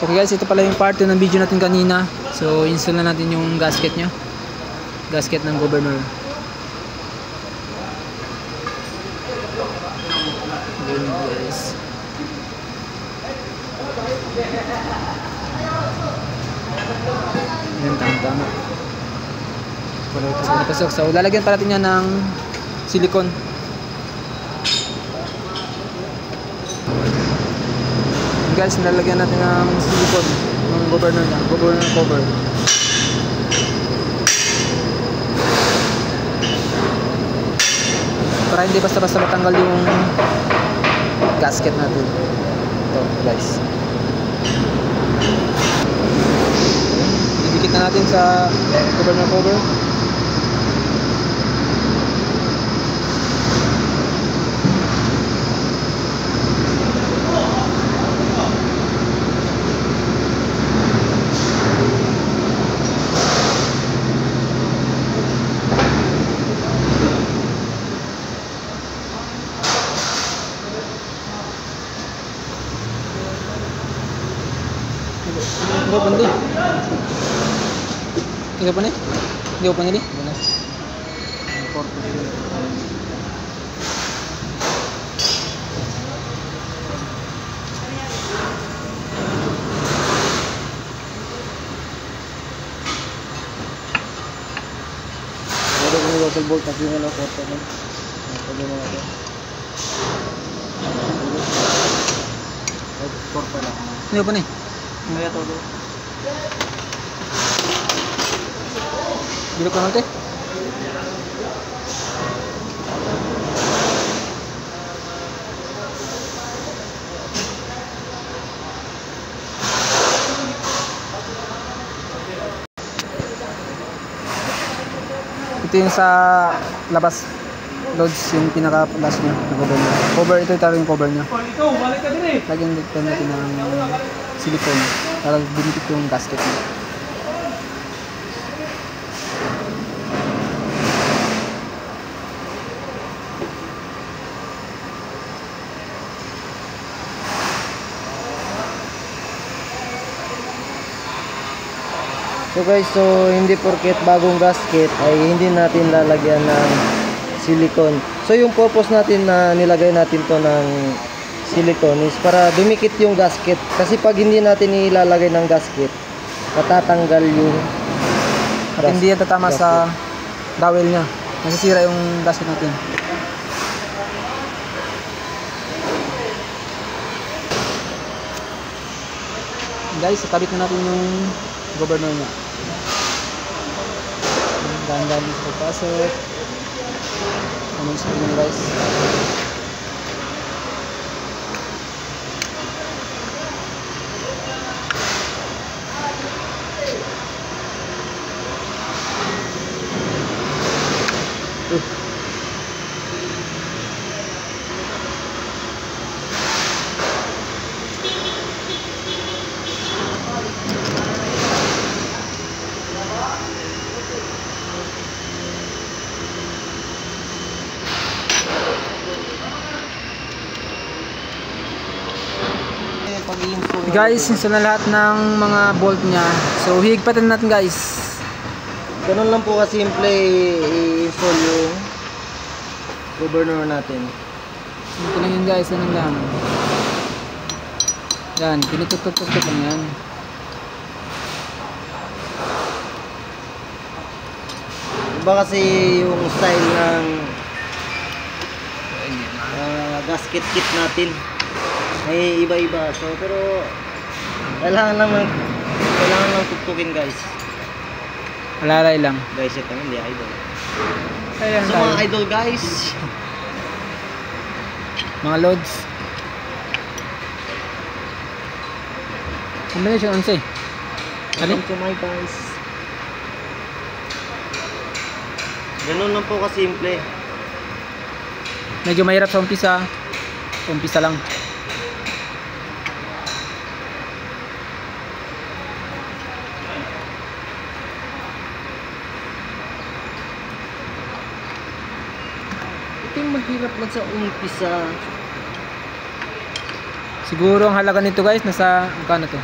Okay guys, ito pala yung part 2 ng video natin kanina. So install na natin yung gasket nya. Gasket ng governor. Good guys. Yan, tama. Pasok. So lalagyan pa natin yan ng silicone. Guys, nilalagyan natin ng silicone ng governor cover. Para hindi basta-basta matanggal yung gasket natin. Ito guys, didikit na natin sa governor cover. Hindi pa ni? Ada yung local bolt kasi yung porta mo. Pwede mo ito. Porta lang. Hindi pa ni? Kaya ito. Bilog ka natin. Ito yung sa labas loads, yung pinaka-last nya na cover. Ito yung cover nya. Lagyan natin ng silicone para dumikit yung gasket nya. So guys, hindi porket bagong gasket ay hindi natin lalagyan ng silicone. So yung purpose natin na nilagay natin to ng silicone is para dumikit yung gasket. Kasi pag hindi natin ilalagay ng gasket, matatanggal yung at hindi yan tatama sa dowel nya. Nasisira yung gasket natin. Guys, kabit na natin yung governor nya. Dahan-dahan sa pagpasok. Ano sa tingin guys? Guys, install na lahat ng mga bolt nya. So higpatan natin guys. Ganun lang po kasimple i-install yung governor natin. Ito lang yun guys, ganun lang. Yan, pinututututuk lang yan. Iba kasi yung style ng gasket kit natin. May iba-iba. So pero kailangan lang tutukin guys. Alalay lang. Guys, ito hindi idol. Ayan, so mga idol guys, mga loads. Combination 11. Welcome to my guys. Ganun lang po kasimple. Medyo mahirap sa umpisa. Umpisa lang. Ito yung mahirap lang sa umpisa. Siguro ang halaga nito guys nasa magkano to?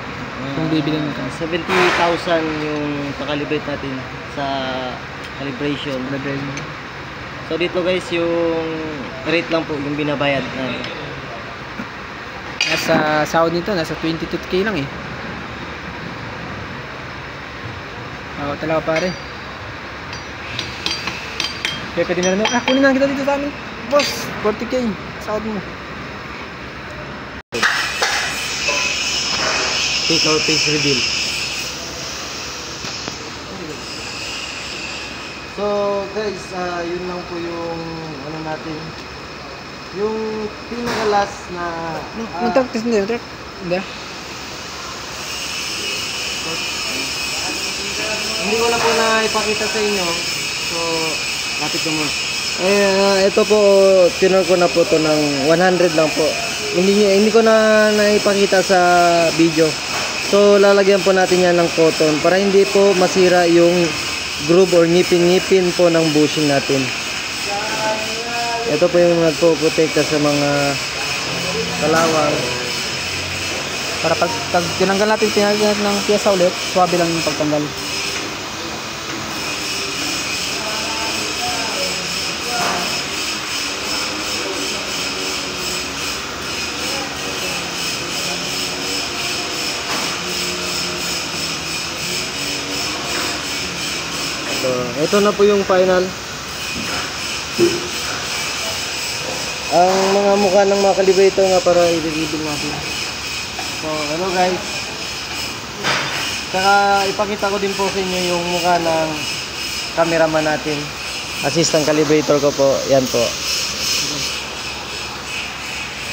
Kung bibili mo ito. 70,000 yung pakalibrate natin sa calibration. So dito guys, yung rate lang po yung binabayad natin. Nasa sahod nito, nasa 22k lang eh. Oo, talaga pare. Kaya pwede meron na. Kunin na kita dito sa amin. Boss, 40k. Sahod mo. Take our face reveal. So guys, yun lang po yung ano natin. Yung pinaka-last na Mag-track test hindi, mag-track. Hindi. Hindi ko na po na ipakita sa inyo. So, lapit ko muna. Ito po, tinor ko na po to ng 100 lang po. Hindi ko na naipakita sa video. So, lalagyan po natin yan ng cotton para hindi po masira yung groove or ngipin-ngipin po ng bushing natin. Ito po yung nagpo-protekta sa mga kalawang. Para pag tinanggal natin ng piyesa ulit, swabe lang yung pagtanggal. So, ito na po yung final. Ang mga mukha ng mga calibrator nga para i-reveal natin. So, hello guys. Saka ipakita ko din po sa inyo yung mukha ng cameraman natin. Assistant calibrator ko po. Yan po.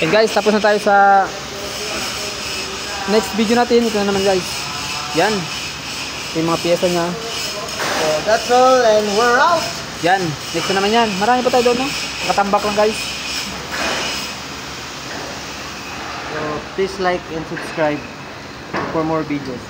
And guys, tapos na tayo sa next video natin. Ito na naman guys. Yan. Yung mga piyesa niya. So, that's all and we're out. Yan. Next na naman yan. Marami pa tayo doon, no? Nakatambak lang guys. So, please like and subscribe for more videos.